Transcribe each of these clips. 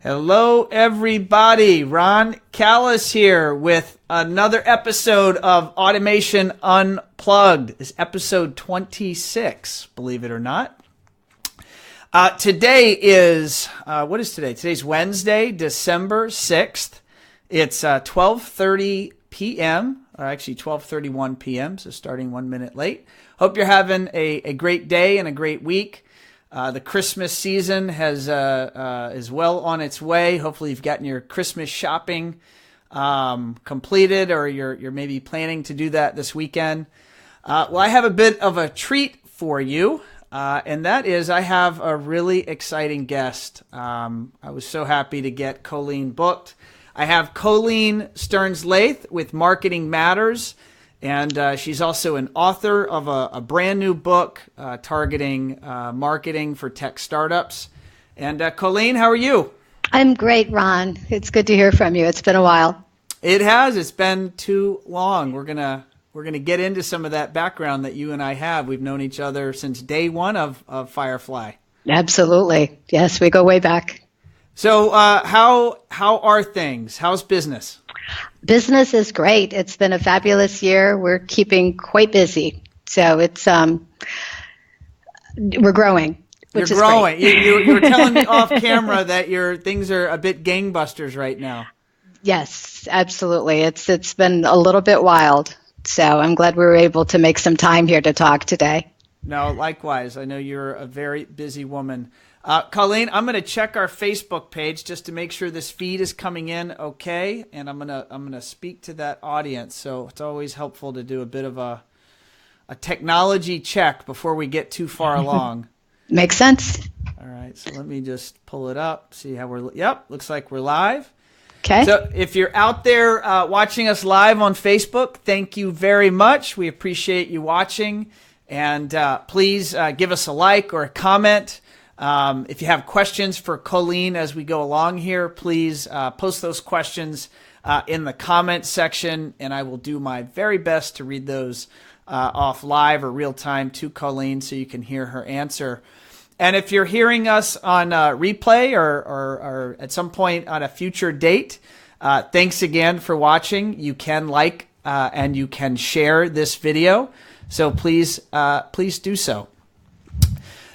Hello, everybody. Ron Callis here with another episode of Automation Unplugged. It's episode 26, believe it or not. Today is, what is today? Today's Wednesday, December 6th. It's 12:30 p.m., or actually 12:31 p.m., so starting 1 minute late. Hope you're having a great day and a great week. The Christmas season is well on its way. Hopefully you've gotten your Christmas shopping completed, or you're maybe planning to do that this weekend. Well, I have a bit of a treat for you, and that is I have a really exciting guest. I was so happy to get Coleen booked. I have Coleen Sterns Leith with Marketing Matters. And she's also an author of a brand new book targeting marketing for tech startups. And Coleen, how are you? I'm great, Ron. It's good to hear from you. It's been a while. It has. It's been too long. We're gonna get into some of that background that you and I have. We've known each other since day one of Firefly. Absolutely. Yes, we go way back. So how are things? How's business? Business is great. It's been a fabulous year. We're keeping quite busy. So it's we're growing. You're growing. You were telling me off camera that your things are a bit gangbusters right now. Yes, absolutely. It's been a little bit wild. So I'm glad we were able to make some time here to talk today. No, likewise. I know you're a very busy woman. Coleen, I'm going to check our Facebook page just to make sure this feed is coming in okay, and I'm gonna speak to that audience. So it's always helpful to do a bit of a technology check before we get too far along. Makes sense. All right, so let me just pull it up, see how we're. Yep, looks like we're live. Okay. So if you're out there watching us live on Facebook, thank you very much. We appreciate you watching, and please give us a like or a comment. If you have questions for Coleen as we go along here, please post those questions in the comments section, and I will do my very best to read those off live or real time to Coleen so you can hear her answer. And if you're hearing us on replay or at some point on a future date, thanks again for watching. You can like and you can share this video, so please do so.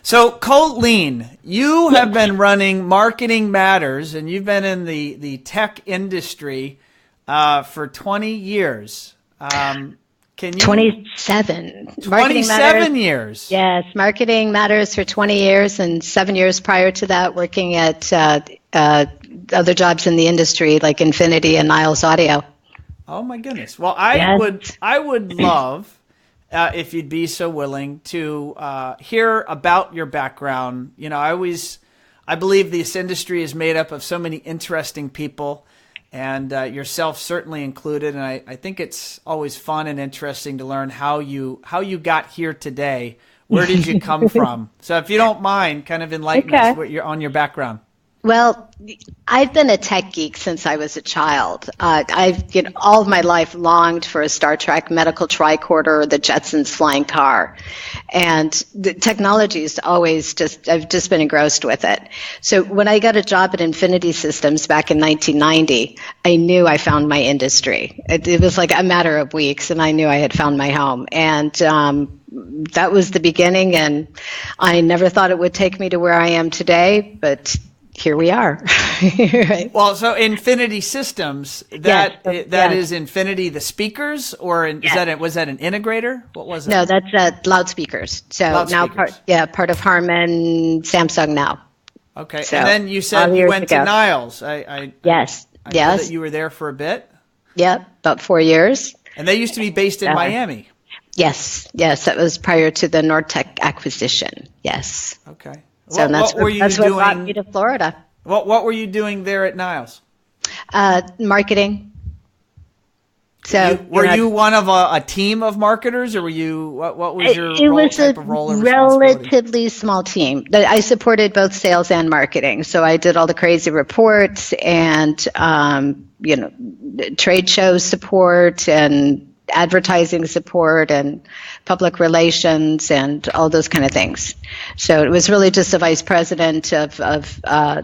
So, Coleen, you have been running Marketing Matters, and you've been in the tech industry for 20 years. Can you? 27. 27 years. Yes, Marketing Matters for 20 years, and 7 years prior to that working at other jobs in the industry like Infinity and Niles Audio. Oh, my goodness. Well, I would love... if you'd be so willing to hear about your background. You know, I believe this industry is made up of so many interesting people, and yourself certainly included. And I think it's always fun and interesting to learn how you got here today. Where did you come from? So if you don't mind, kind of enlighten us on your background. Well, I've been a tech geek since I was a child. I've all of my life longed for a Star Trek medical tricorder or the Jetsons flying car. And the technology is always I've just been engrossed with it. So when I got a job at Infinity Systems back in 1990, I knew I found my industry. It was like a matter of weeks, and I knew I had found my home. And that was the beginning, and I never thought it would take me to where I am today, but here we are. Right. Well, so Infinity Systems, that is Infinity the speakers, or was that an integrator? What was it? No, that's loudspeakers. So now part of Harman, Samsung now. Okay, so, and then you said you went to Niles. Yes. I know that you were there for a bit. Yep, about 4 years. And they used to be based in Miami. Yes, that was prior to the Nortec acquisition. Yes. Okay. So that's what brought me to Florida. What were you doing there at Niles? Marketing. So were you one of a team of marketers, or were you what was your type of role? It was a relatively small team. I supported both sales and marketing, so I did all the crazy reports and trade show support and advertising support and public relations and all those kind of things. So it was really just the vice president of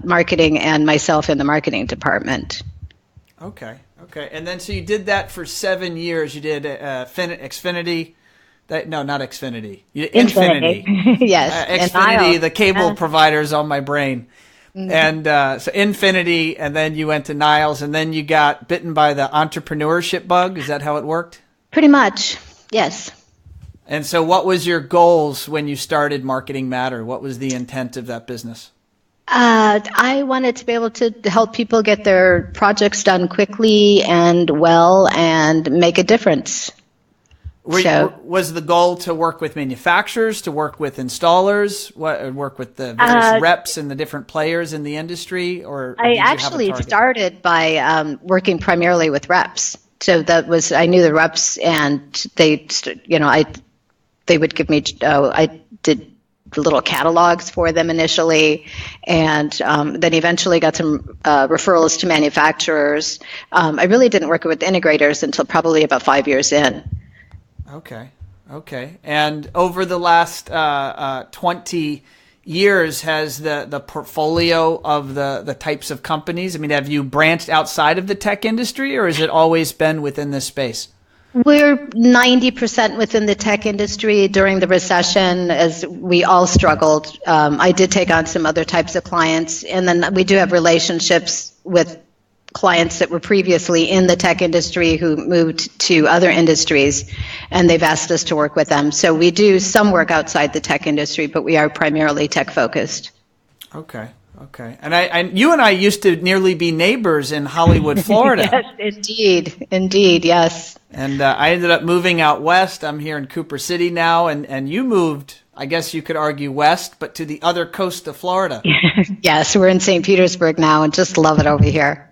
marketing and myself in the marketing department. Okay. And then so you did that for 7 years. You did Xfinity. Not Xfinity. Infinity. Yes. Xfinity, the cable providers on my brain. Mm-hmm. And so Infinity, and then you went to Niles, and then you got bitten by the entrepreneurship bug. Is that how it worked? Pretty much, yes. And so what was your goals when you started Marketing Matter? What was the intent of that business? I wanted to be able to help people get their projects done quickly and well and make a difference. Was the goal to work with manufacturers, to work with installers, work with the various reps and the different players in the industry? Or I actually started by working primarily with reps. So I knew the reps, and they would give me. I did little catalogs for them initially, and then eventually got some referrals to manufacturers. I really didn't work with integrators until probably about 5 years in. Okay. And over the last 20 years, has the portfolio of the types of companies, I mean, have you branched outside of the tech industry, or has it always been within this space? We're 90% within the tech industry. During the recession, as we all struggled, I did take on some other types of clients, and then we do have relationships with clients that were previously in the tech industry who moved to other industries, and they've asked us to work with them. So we do some work outside the tech industry, but we are primarily tech focused. Okay. And you and I used to nearly be neighbors in Hollywood, Florida. Yes, indeed, yes. And I ended up moving out west. I'm here in Cooper City now, and you moved, I guess you could argue west, but to the other coast of Florida. Yes, we're in St. Petersburg now, and just love it over here.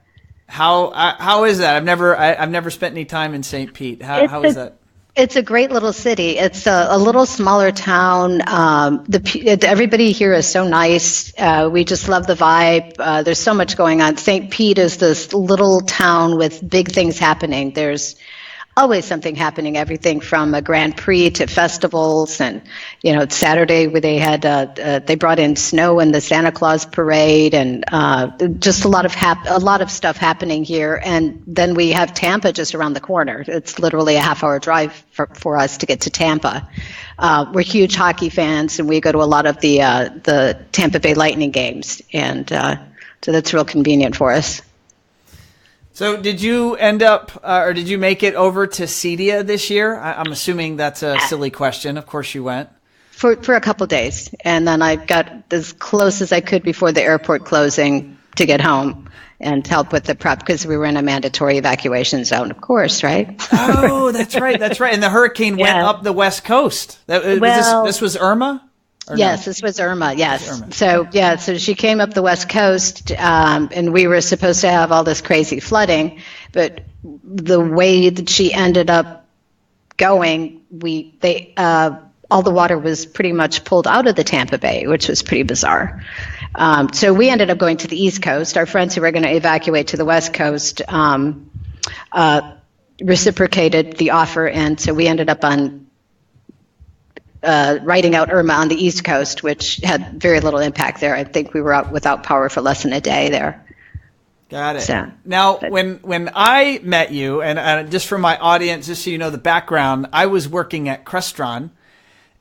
How is that? I've never spent any time in St. Pete. How is that? It's a great little city. It's a little smaller town. Everybody here is so nice. We just love the vibe. There's so much going on. St. Pete is this little town with big things happening. There's always something happening, everything from a Grand Prix to festivals. And, Saturday where they brought in snow in the Santa Claus parade, and just a lot of stuff happening here. And then we have Tampa just around the corner. It's literally a half-hour drive for us to get to Tampa. We're huge hockey fans, and we go to a lot of the Tampa Bay Lightning games. And so that's real convenient for us. So did you end up, or did you make it over to Cedia this year? I'm assuming that's a silly question. Of course you went. For a couple of days. And then I got as close as I could before the airport closing to get home and help with the prep, because we were in a mandatory evacuation zone, of course, right? Oh, that's right. And the hurricane went up the West Coast. This was Irma? Yes, this was Irma, yes. So she came up the West Coast, and we were supposed to have all this crazy flooding, but the way that she ended up going, all the water was pretty much pulled out of the Tampa Bay, which was pretty bizarre. So we ended up going to the East Coast. Our friends who were going to evacuate to the West Coast reciprocated the offer, and so we ended up riding out Irma on the East Coast, which had very little impact there. I think we were out without power for less than a day there. Got it. When I met you, and just for my audience, just so you know the background, I was working at Crestron,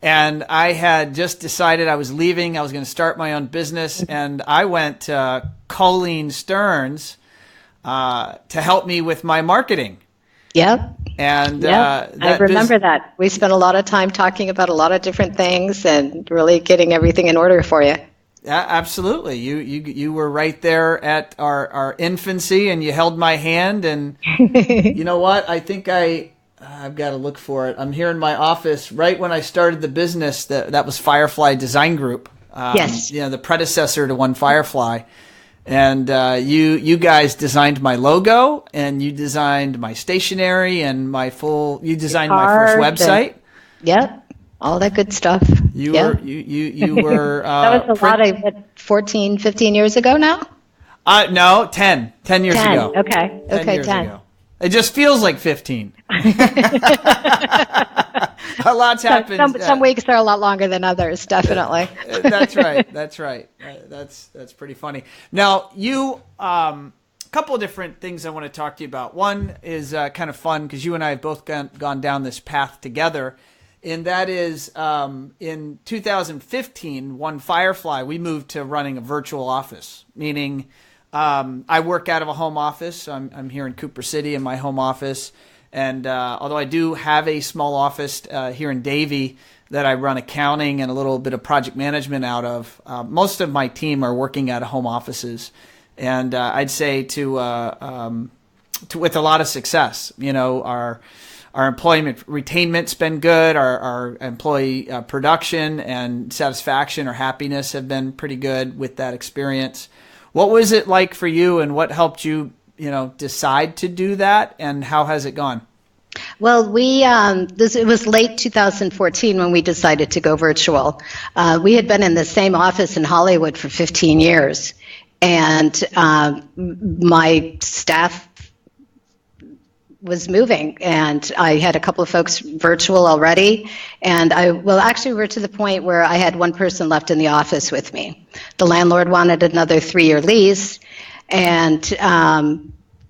and I had just decided I was leaving. I was going to start my own business, and I went to Coleen Sterns to help me with my marketing. Yep. And I remember that. We spent a lot of time talking about a lot of different things and really getting everything in order for you. Yeah, absolutely. You were right there at our infancy, and you held my hand. And you know what? I think I've got to look for it. I'm here in my office. Right when I started the business, that was Firefly Design Group. Yes. The predecessor to One Firefly. And you guys designed my logo, and you designed my stationery, and you designed my first website. Yep, all that good stuff. You were that was a lot of 14, 15 years ago now? No, 10 years ago. Okay. 10 years ago. It just feels like 15. A lot's happened. Some weeks are a lot longer than others, definitely. That's right. That's right. That's pretty funny. Now, you, a couple of different things I want to talk to you about. One is kind of fun because you and I have both gone down this path together. And that is in 2015, One Firefly, we moved to running a virtual office, meaning I work out of a home office. I'm here in Cooper City in my home office. And although I do have a small office here in Davie that I run accounting and a little bit of project management out of, most of my team are working out of home offices. And I'd say with a lot of success. You know, our employment retainment's been good. Our employee production and satisfaction or happiness have been pretty good with that experience. What was it like for you, and what helped you, decide to do that, and how has it gone? Well, it was late 2014 when we decided to go virtual. We had been in the same office in Hollywood for 15 years, and my staff was moving, and I had a couple of folks virtual already, and actually we're to the point where I had one person left in the office with me. The landlord wanted another 3-year lease, and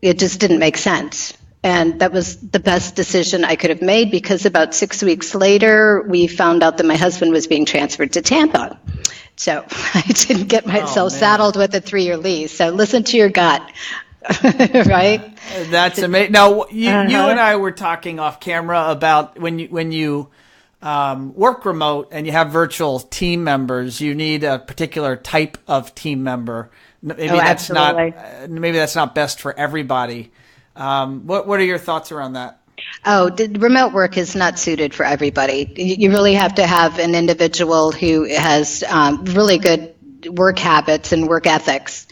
it just didn't make sense. And that was the best decision I could have made, because about 6 weeks later, we found out that my husband was being transferred to Tampa. So I didn't get myself saddled with a 3-year lease. So listen to your gut. Right? That's amazing. Now, you and I were talking off camera about when you work remote and you have virtual team members, you need a particular type of team member. Maybe that's not best for everybody. What are your thoughts around that? Remote work is not suited for everybody. You really have to have an individual who has really good work habits and work ethics.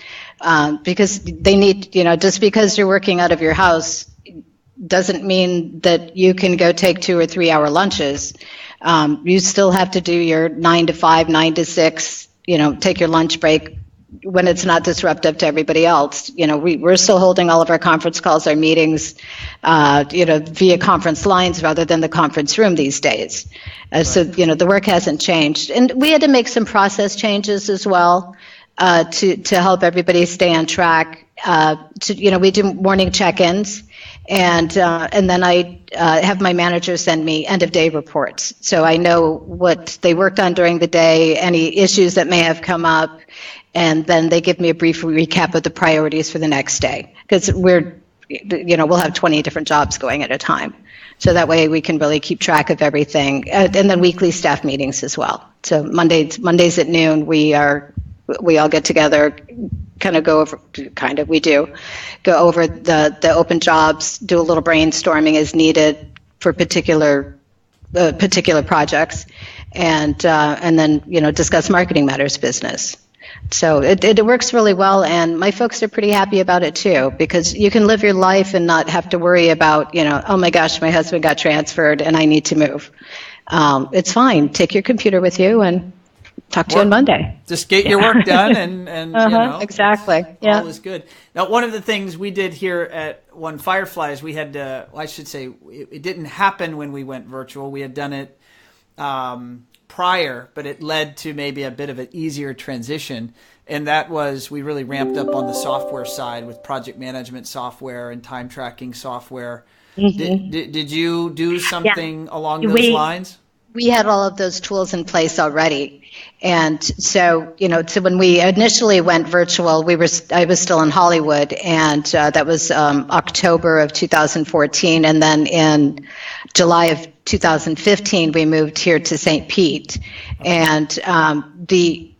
Because they need, just because you're working out of your house doesn't mean that you can go take 2 or 3 hour lunches. You still have to do your 9 to 5, 9 to 6, take your lunch break when it's not disruptive to everybody else. We're still holding all of our conference calls, our meetings, via conference lines rather than the conference room these days. Right. So, the work hasn't changed. And we had to make some process changes as well. To help everybody stay on track. We do morning check-ins, and then I have my manager send me end-of-day reports, so I know what they worked on during the day, any issues that may have come up, and then they give me a brief recap of the priorities for the next day, because we'll have 20 different jobs going at a time. So that way we can really keep track of everything, and then weekly staff meetings as well. So Mondays at noon we all get together, go over the open jobs, do a little brainstorming as needed for particular projects, and then discuss marketing matters business. So it works really well, and my folks are pretty happy about it too, because you can live your life and not have to worry about oh my gosh, my husband got transferred and I need to move. It's fine. Take your computer with you and talk to you on Monday. Just get your work done, and exactly. Yeah, all is good. Now, one of the things we did here at One Firefly is we had to. I should say it didn't happen when we went virtual. We had done it prior, but it led to maybe a bit of an easier transition. And that was, we really ramped up on the software side with project management software and time tracking software. Mm-hmm. Did you do something along those lines? We had all of those tools in place already. And so, so when we initially went virtual, I was still in Hollywood, and that was October of 2014. And then in July of 2015, we moved here to St. Pete. And honestly,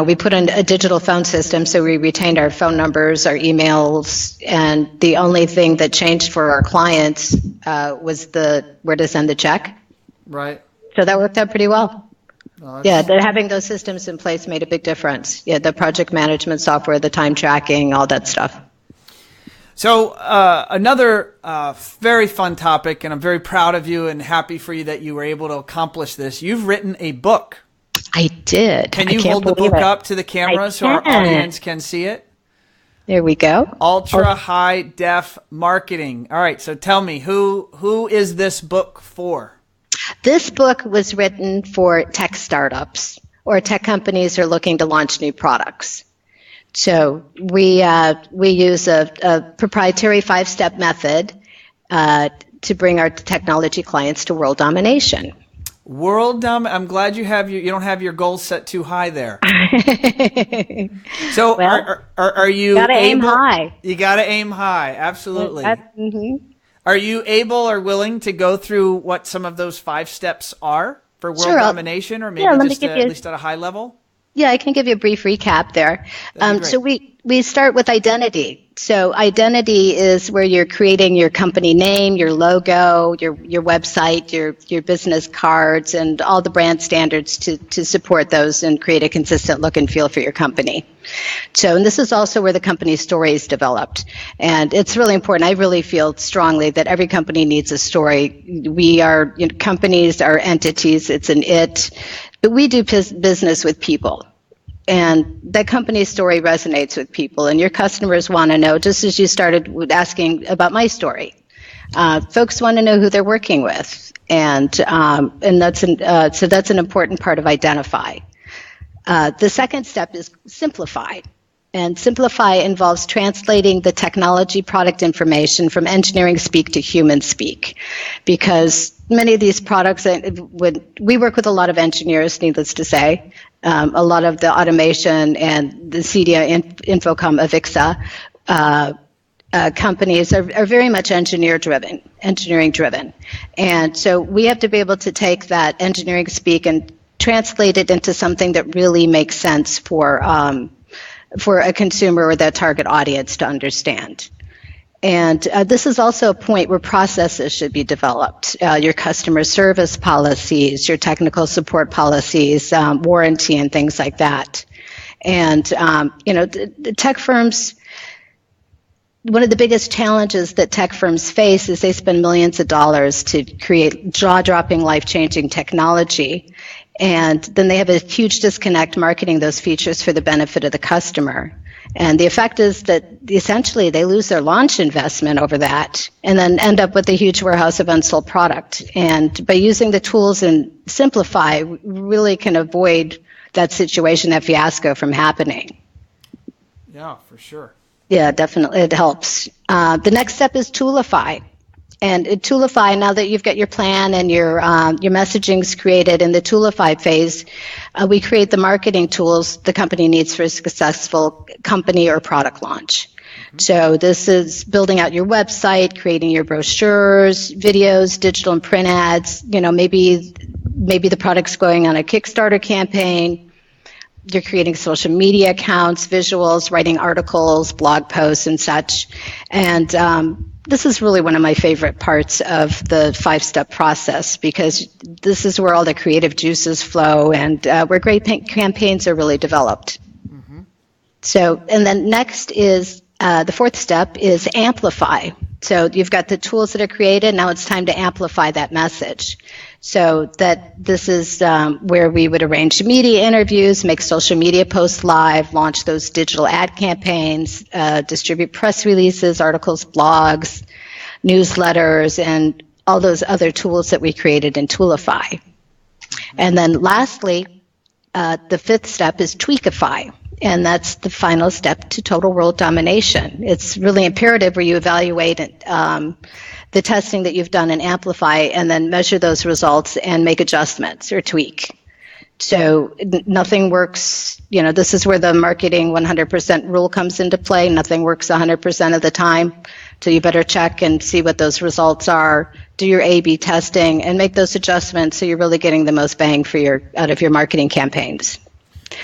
we put in a digital phone system, so we retained our phone numbers, our emails, and the only thing that changed for our clients was where to send the check. Right. So that worked out pretty well. Having those systems in place made a big difference. Yeah, the project management software, the time tracking, all that stuff. So another very fun topic, and I'm very proud of you and happy for you that you were able to accomplish this. You've written a book. I did. Can you hold the book up to the camera so our audience can see it? There we go. Ultra high def marketing. All right. So tell me, who is this book for? This book was written for tech startups or tech companies who are looking to launch new products. So we use a proprietary 5-step method to bring our technology clients to world domination. I'm glad you don't have your goals set too high there. So are you gotta aim high? You got to aim high. Absolutely. Are you able or willing to go through what some of those 5 steps are for world domination, or maybe just at least at a high level? Yeah, I can give you a brief recap there. So we start with identity. So identity is where you're creating your company name, your logo, your website, your business cards, and all the brand standards to support those and create a consistent look and feel for your company. So, and this is also where the company story is developed. And it's really important. I really feel strongly that every company needs a story. Companies are entities. It's an it. But we do business with people. And that company story resonates with people, and your customers want to know, just as you started with asking about my story. Folks want to know who they're working with, and that's an important part of identify. The second step is simplify. And simplify involves translating the technology product information from engineering speak to human speak, because many of these products, we work with a lot of engineers, needless to say. A lot of the automation and the CDI, Infocom, Avixa companies are very much engineering driven. And so we have to be able to take that engineering speak and translate it into something that really makes sense for a consumer or that target audience to understand. And this is also a point where processes should be developed. Your customer service policies, your technical support policies, warranty, and things like that. And the tech firms. One of the biggest challenges that tech firms face is they spend millions of dollars to create jaw-dropping, life-changing technology. And then they have a huge disconnect marketing those features for the benefit of the customer. And the effect is that essentially they lose their launch investment over that and then end up with a huge warehouse of unsold product. And by using the tools in Simplify, we really can avoid that situation, that fiasco from happening. Yeah, for sure. Yeah, definitely. It helps. The next step is Toolify. And in Toolify, now that you've got your plan and your messaging's created in the Toolify phase, we create the marketing tools the company needs for a successful company or product launch. Mm-hmm. So this is building out your website, creating your brochures, videos, digital and print ads. Maybe the product's going on a Kickstarter campaign. You're creating social media accounts, visuals, writing articles, blog posts, and such. And this is really one of my favorite parts of the 5-step process, because this is where all the creative juices flow and where great campaigns are really developed. Mm-hmm. So, and then next is the 4th step is amplify. So you've got the tools that are created. Now it's time to amplify that message. So that this is where we would arrange media interviews, make social media posts live, launch those digital ad campaigns, distribute press releases, articles, blogs, newsletters, and all those other tools that we created in Toolify. And then lastly, the 5th step is tweakify. And that's the final step to total world domination. It's really imperative where you evaluate the testing that you've done and amplify, and then measure those results and make adjustments or tweak. So nothing works, this is where the marketing 100% rule comes into play. Nothing works 100% of the time. So you better check and see what those results are, do your A/B testing, and make those adjustments so you're really getting the most bang out of your marketing campaigns.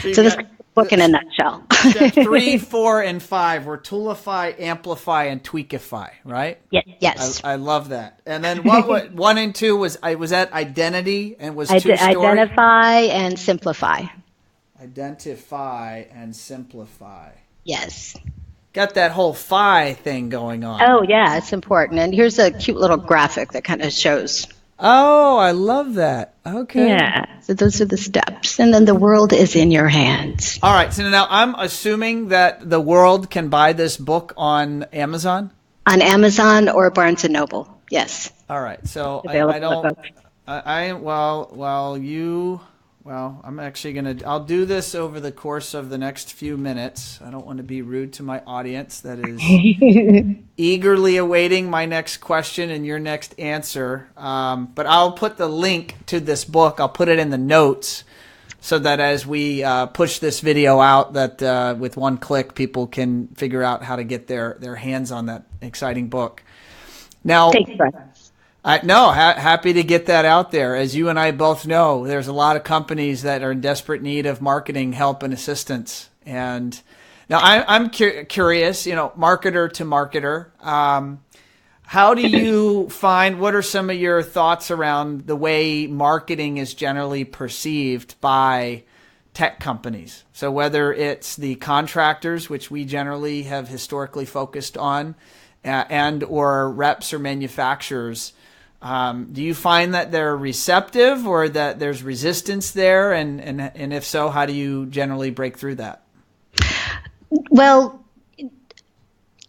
So this book in a nutshell. 3, 4, and 5 were Toolify, Amplify, and Tweakify, right? Yes. I love that. And then what 1 and 2 was that identity, and was 2 story? Identify and simplify. Identify and simplify. Yes. Got that whole phi thing going on. Oh, yeah, it's important. And here's a cute little graphic that kind of shows. Oh, I love that. Okay. Yeah. So those are the steps. And then the world is in your hands. All right. So now I'm assuming that the world can buy this book on Amazon? On Amazon or Barnes & Noble. Yes. All right. So Available. I'm actually I'll do this over the course of the next few minutes. I don't want to be rude to my audience that is eagerly awaiting my next question and your next answer. But I'll put the link to this book. I'll put it in the notes so that as we push this video out, that with one click, people can figure out how to get their hands on that exciting book. Now, Thanks, Brett. Happy to get that out there. As you and I both know, there's a lot of companies that are in desperate need of marketing help and assistance. And now I'm curious, marketer to marketer, how do you find, what are some of your thoughts around the way marketing is generally perceived by tech companies? So whether it's the contractors, which we generally have historically focused on, and or reps or manufacturers, do you find that they're receptive or that there's resistance there? And if so, how do you generally break through that? Well,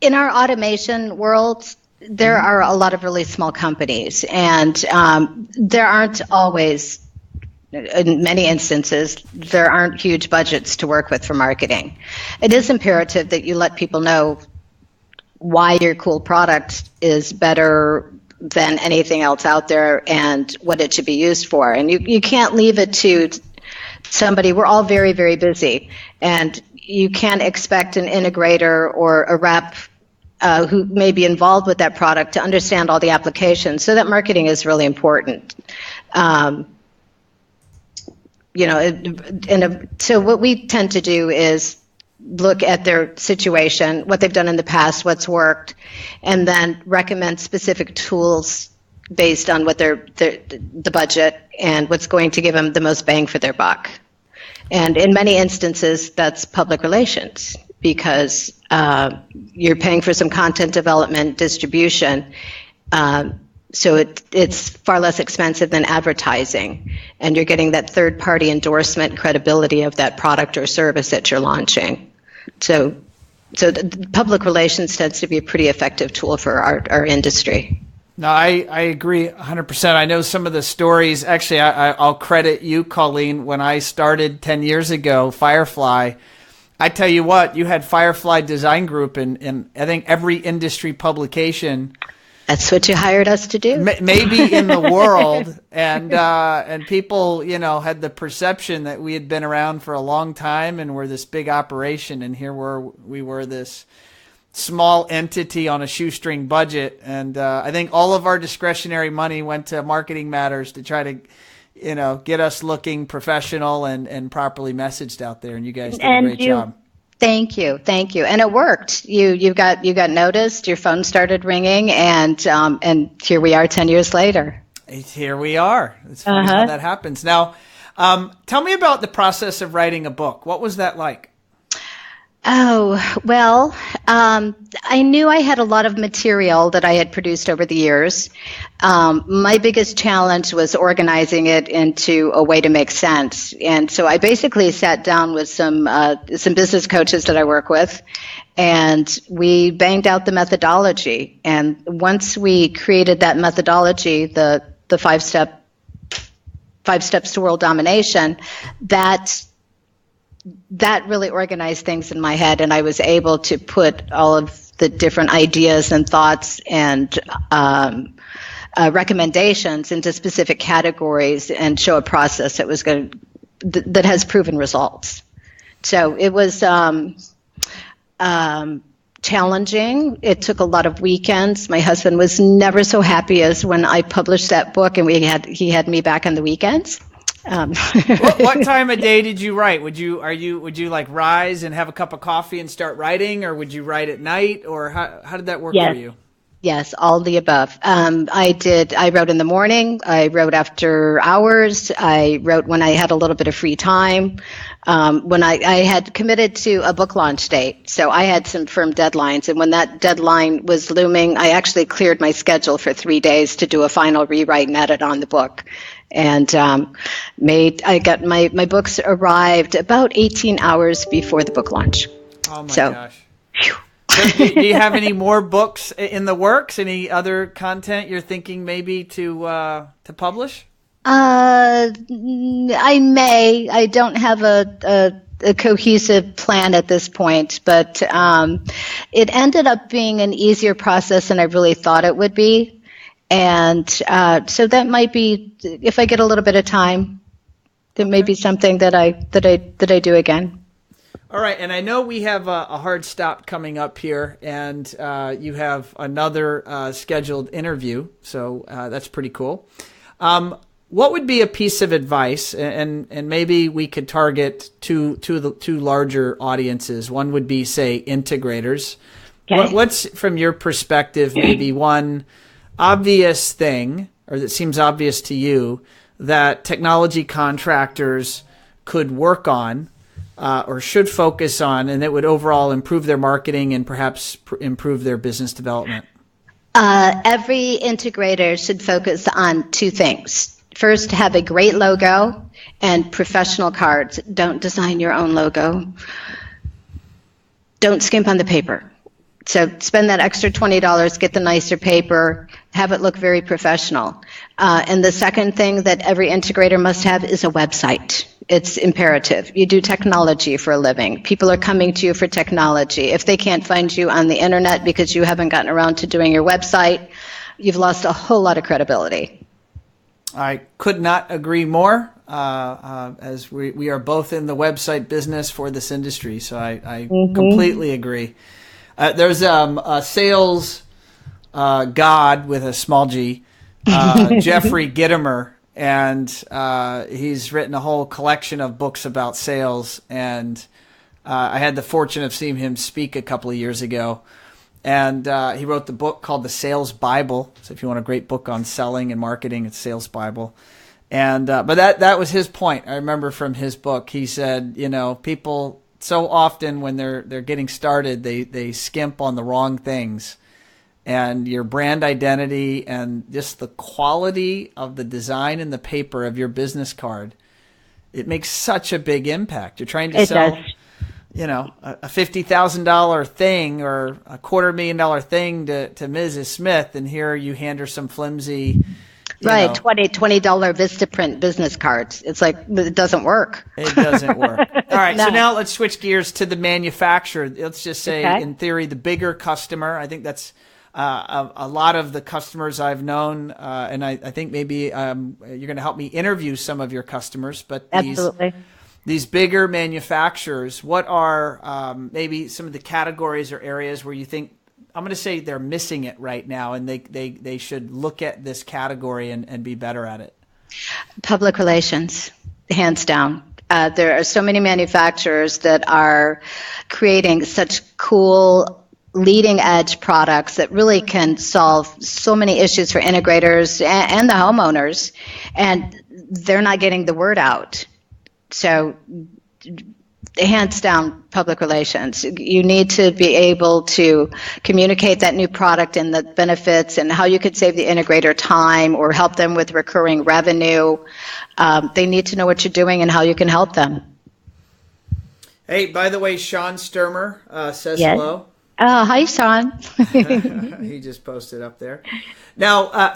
in our automation world, there are a lot of really small companies, and there aren't always, in many instances, there aren't huge budgets to work with for marketing. It is imperative that you let people know why your cool product is better than anything else out there and what it should be used for. And you can't leave it to somebody. We're all very, very busy, and you can't expect an integrator or a rep who may be involved with that product to understand all the applications. So that marketing is really important. So what we tend to do is look at their situation, what they've done in the past, what's worked, and then recommend specific tools based on what the budget and what's going to give them the most bang for their buck. And in many instances, that's public relations, because you're paying for some content development, distribution, so it's far less expensive than advertising, and you're getting that third-party endorsement credibility of that product or service that you're launching. So the public relations tends to be a pretty effective tool for our industry. No, I agree 100%. I know some of the stories. Actually, I'll credit you, Coleen. When I started 10 years ago, Firefly, I tell you what, you had Firefly Design Group in I think every industry publication. That's what you hired us to do. Maybe in the world, and people, had the perception that we had been around for a long time and were this big operation, and here we were this small entity on a shoestring budget. And I think all of our discretionary money went to marketing matters to try to, get us looking professional and properly messaged out there. And you guys did a great job. Thank you. And it worked. You got noticed, your phone started ringing, and here we are 10 years later. Here we are. It's funny how that happens. Now, tell me about the process of writing a book. What was that like? Oh, well, I knew I had a lot of material that I had produced over the years. My biggest challenge was organizing it into a way to make sense. And so I basically sat down with some business coaches that I work with, and we banged out the methodology. And once we created that methodology, the 5 steps to world domination, that really organized things in my head, and I was able to put all of the different ideas and thoughts and recommendations into specific categories and show a process that has proven results. So it was challenging. It took a lot of weekends. My husband was never so happy as when I published that book, and he had me back on the weekends. What time of day did you write? Would you like rise and have a cup of coffee and start writing, or would you write at night, or how did that work for you? Yes, all the above. I wrote in the morning. I wrote after hours. I wrote when I had a little bit of free time. When I had committed to a book launch date. So I had some firm deadlines. And when that deadline was looming, I actually cleared my schedule for 3 days to do a final rewrite and edit on the book. And my books arrived about 18 hours before the book launch. Oh my gosh. Whew. So do you have any more books in the works? Any other content you're thinking maybe to publish? I may. I don't have a cohesive plan at this point, but it ended up being an easier process than I really thought it would be. And so that might be, if I get a little bit of time, there may be something that I do again. All right, and I know we have a hard stop coming up here, and you have another scheduled interview, so that's pretty cool. What would be a piece of advice, and maybe we could target two larger audiences? One would be, say, integrators. Okay. What's, from your perspective, maybe one obvious thing, or that seems obvious to you, that technology contractors could work on or should focus on, and that would overall improve their marketing and perhaps improve their business development? Every integrator should focus on two things. First, have a great logo and professional cards. Don't design your own logo. Don't skimp on the paper. So spend that extra $20, get the nicer paper, have it look very professional. And the second thing that every integrator must have is a website. It's imperative. You do technology for a living. People are coming to you for technology. If they can't find you on the internet because you haven't gotten around to doing your website, you've lost a whole lot of credibility. I could not agree more, as we are both in the website business for this industry, so I completely agree. There's a sales god with a small g, Jeffrey Gitomer, and he's written a whole collection of books about sales, and I had the fortune of seeing him speak a couple of years ago. And he wrote the book called The Sales Bible. So if you want a great book on selling and marketing, it's Sales Bible. And but that was his point. I remember from his book, he said, people so often when they're getting started, they skimp on the wrong things. And your brand identity and just the quality of the design and the paper of your business card, it makes such a big impact. You're trying to sell a $50,000 thing or a $250,000 thing to Mrs. Smith, and here you hand her some flimsy, $20 Vistaprint business cards. It's like, it doesn't work. It doesn't work. All right, no. So now let's switch gears to the manufacturer. Let's just say, in theory, the bigger customer. I think that's a lot of the customers I've known, and I think maybe you're going to help me interview some of your customers. But absolutely. These bigger manufacturers, what are maybe some of the categories or areas where you think, I'm going to say they're missing it right now, and they should look at this category and be better at it? Public relations, hands down. There are so many manufacturers that are creating such cool leading edge products that really can solve so many issues for integrators and the homeowners, and they're not getting the word out. So hands down, public relations. You need to be able to communicate that new product and the benefits and how you could save the integrator time or help them with recurring revenue. They need to know what you're doing and how you can help them. Hey, by the way, Sean Sturmer says yes. Hello. Oh, hi, Sean. He just posted up there. Now,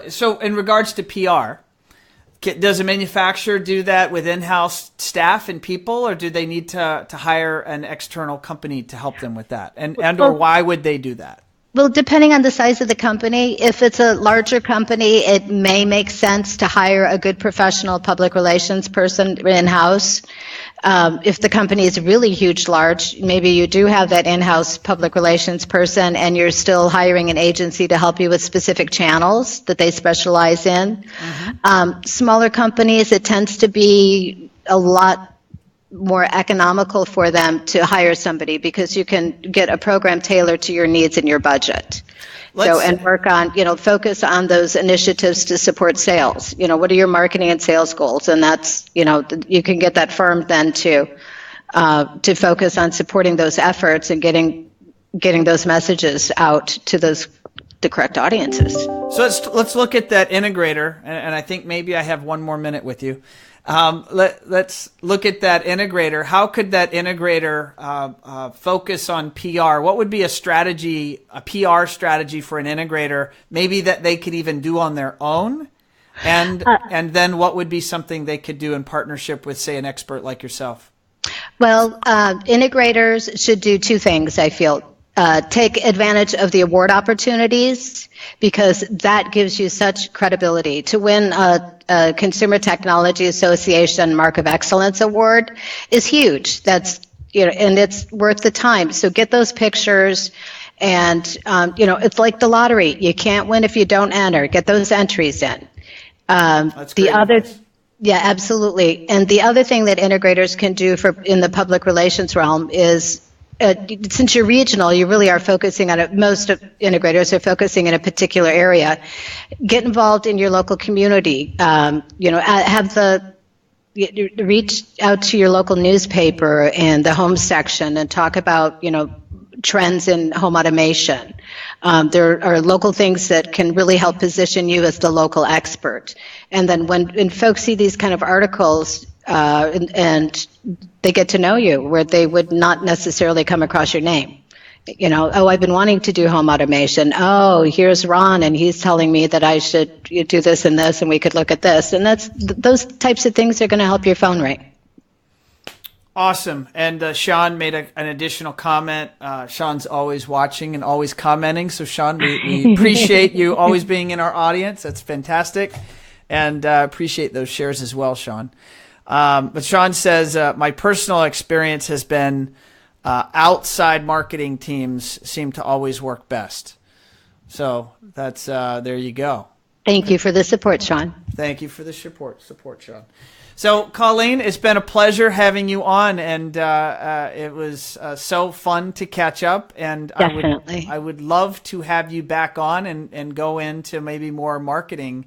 so in regards to PR, does a manufacturer do that with in-house staff and people, or do they need to hire an external company to help them with that? Or why would they do that? Well, depending on the size of the company, if it's a larger company, it may make sense to hire a good professional public relations person in-house. If the company is really huge, large, maybe you do have that in-house public relations person and you're still hiring an agency to help you with specific channels that they specialize in. Mm-hmm. Smaller companies, it tends to be a lot more economical for them to hire somebody because you can get a program tailored to your needs and your budget. And work on, focus on those initiatives to support sales. What are your marketing and sales goals? And that's, you can get that firm then to focus on supporting those efforts and getting those messages out to the correct audiences. So let's look at that integrator, and I think maybe I have one more minute with you. Let's look at that integrator. How could that integrator focus on PR? What would be a strategy, a PR strategy for an integrator, maybe that they could even do on their own? And then what would be something they could do in partnership with, say, an expert like yourself? Well, integrators should do two things, I feel. Take advantage of the award opportunities, because that gives you such credibility. To win a Consumer Technology Association Mark of Excellence Award is huge. That's, and it's worth the time. So get those pictures, and, it's like the lottery. You can't win if you don't enter. Get those entries in. That's great advice. Yeah, absolutely. And the other thing that integrators can do in the public relations realm is, since you're regional, you really are focusing on it. Most of integrators are focusing in a particular area. Get involved in your local community. Reach out to your local newspaper and the home section and talk about, trends in home automation. There are local things that can really help position you as the local expert. And then when folks see these kind of articles, and they get to know you where they would not necessarily come across your name. I've been wanting to do home automation. Oh, here's Ron, and he's telling me that I should do this and this, and we could look at this. And those types of things are going to help your phone ring. Awesome. And Sean made an additional comment. Sean's always watching and always commenting. So Sean, we appreciate you always being in our audience. That's fantastic. And appreciate those shares as well, Sean. But Sean says, my personal experience has been outside marketing teams seem to always work best. So that's there you go. Thank you for the support, Sean. Thank you for the support, Sean. So, Coleen, it's been a pleasure having you on, and it was so fun to catch up. And definitely, I would love to have you back on and go into maybe more marketing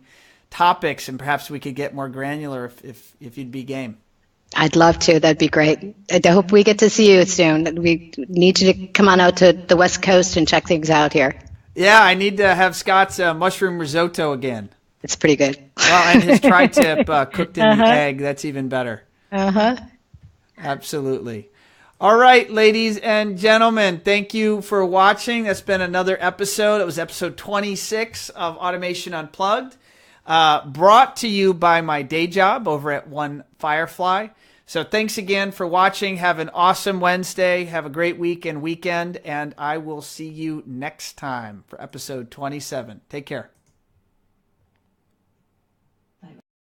topics, and perhaps we could get more granular if you'd be game. I'd love to. That'd be great. I hope we get to see you soon. We need you to come on out to the West Coast and check things out here. Yeah, I need to have Scott's mushroom risotto again. It's pretty good. Well, and his tri-tip cooked in the egg, that's even better. Uh-huh. Absolutely. All right, ladies and gentlemen, thank you for watching. That's been another episode. It was episode 26 of Automation Unplugged, brought to you by my day job over at One Firefly. So thanks again for watching. Have an awesome Wednesday. Have a great week and weekend, and I will see you next time for episode 27. Take care.